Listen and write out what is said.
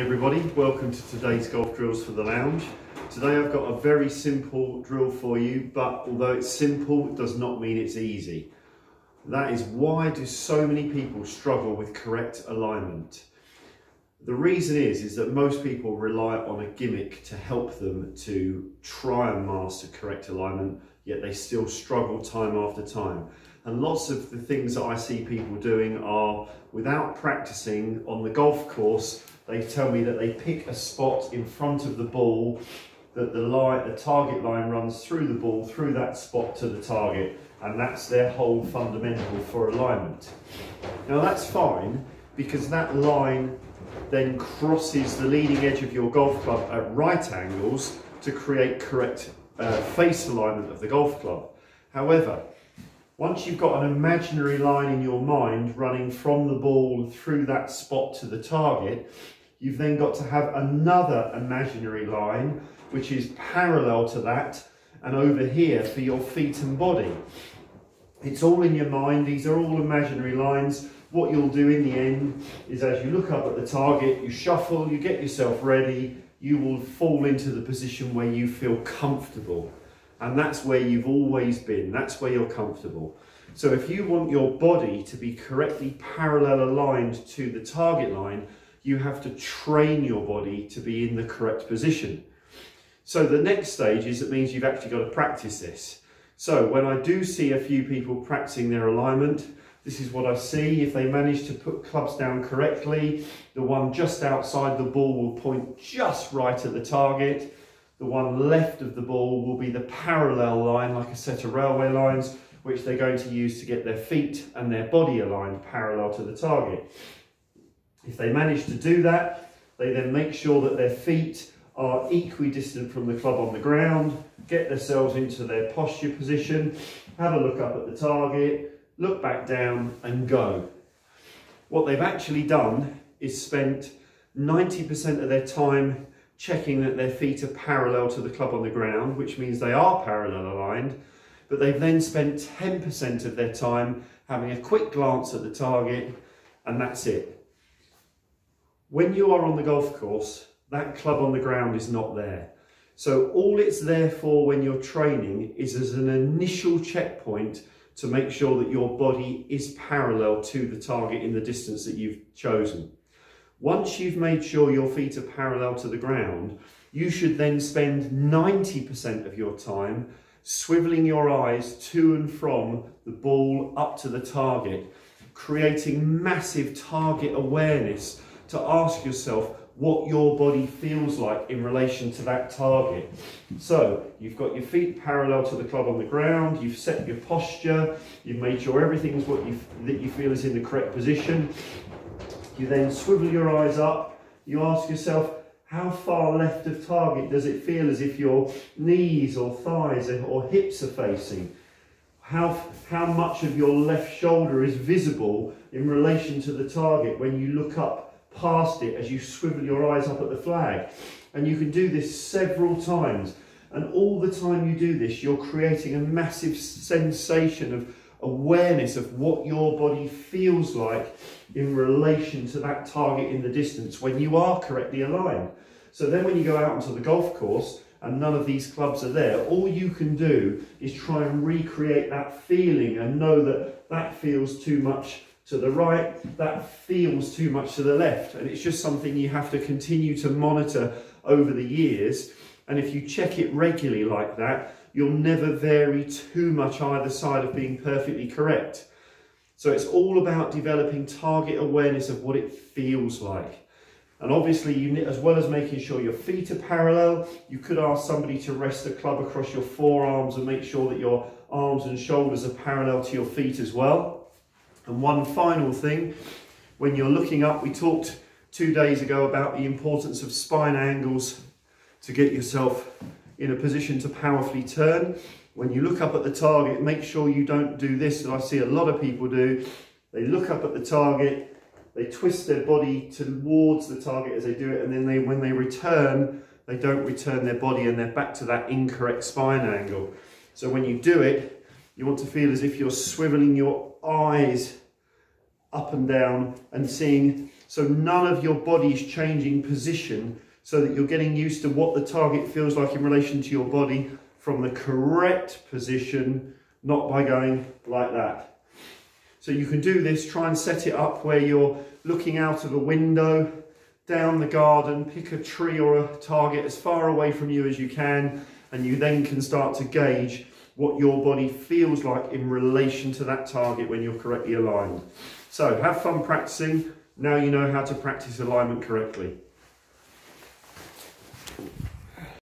morning everybody, welcome to today's Golf Drills for the Lounge. Today I've got a very simple drill for you, but although it's simple, it does not mean it's easy. That is, why do so many people struggle with correct alignment? The reason is that most people rely on a gimmick to help them to try and master correct alignment, yet they still struggle time after time. And lots of the things that I see people doing are, without practicing on the golf course, they tell me that they pick a spot in front of the ball, that the target line runs through the ball, through that spot to the target, and that's their whole fundamental for alignment. Now that's fine, because that line then crosses the leading edge of your golf club at right angles to create correct face alignment of the golf club. However, once you've got an imaginary line in your mind running from the ball through that spot to the target, you've then got to have another imaginary line which is parallel to that and over here for your feet and body. It's all in your mind, these are all imaginary lines. What you'll do in the end is, as you look up at the target, you shuffle, you get yourself ready, you will fall into the position where you feel comfortable. And that's where you've always been, that's where you're comfortable. So if you want your body to be correctly parallel aligned to the target line, you have to train your body to be in the correct position. So the next stage is, it means you've actually got to practice this. So when I do see a few people practicing their alignment, this is what I see. If they manage to put clubs down correctly, the one just outside the ball will point just right at the target. The one left of the ball will be the parallel line, like a set of railway lines, which they're going to use to get their feet and their body aligned parallel to the target. If they manage to do that, they then make sure that their feet are equidistant from the club on the ground, get themselves into their posture position, have a look up at the target, look back down and go. What they've actually done is spent 90% of their time checking that their feet are parallel to the club on the ground, which means they are parallel aligned, but they've then spent 10% of their time having a quick glance at the target, and that's it. When you are on the golf course, that club on the ground is not there. So all it's there for when you're training is as an initial checkpoint to make sure that your body is parallel to the target in the distance that you've chosen. Once you've made sure your feet are parallel to the ground, you should then spend 90% of your time swiveling your eyes to and from the ball up to the target, creating massive target awareness to ask yourself what your body feels like in relation to that target. So you've got your feet parallel to the club on the ground, you've set your posture, you've made sure everything's that you feel is in the correct position. You then swivel your eyes up, you ask yourself, how far left of target does it feel as if your knees or thighs or hips are facing? How much of your left shoulder is visible in relation to the target when you look up past it as you swivel your eyes up at the flag? And you can do this several times. And all the time you do this, you're creating a massive sensation of awareness of what your body feels like in relation to that target in the distance when you are correctly aligned. So then when you go out onto the golf course and none of these clubs are there, all you can do is try and recreate that feeling and know that that feels too much to the right, that feels too much to the left. And it's just something you have to continue to monitor over the years. And if you check it regularly like that, you'll never vary too much either side of being perfectly correct. So it's all about developing target awareness of what it feels like. And obviously, as well as making sure your feet are parallel, you could ask somebody to rest a club across your forearms and make sure that your arms and shoulders are parallel to your feet as well. And one final thing, when you're looking up, we talked 2 days ago about the importance of spine angles to get yourself in a position to powerfully turn. When you look up at the target, make sure you don't do this, that I see a lot of people do. They look up at the target, they twist their body towards the target as they do it, and then when they return, they don't return their body and they're back to that incorrect spine angle. So when you do it, you want to feel as if you're swiveling your eyes up and down and seeing, so none of your body's changing position, so that you're getting used to what the target feels like in relation to your body from the correct position, not by going like that. So you can do this, try and set it up where you're looking out of a window, down the garden, pick a tree or a target as far away from you as you can, and you then can start to gauge what your body feels like in relation to that target when you're correctly aligned. So have fun practicing. Now you know how to practice alignment correctly.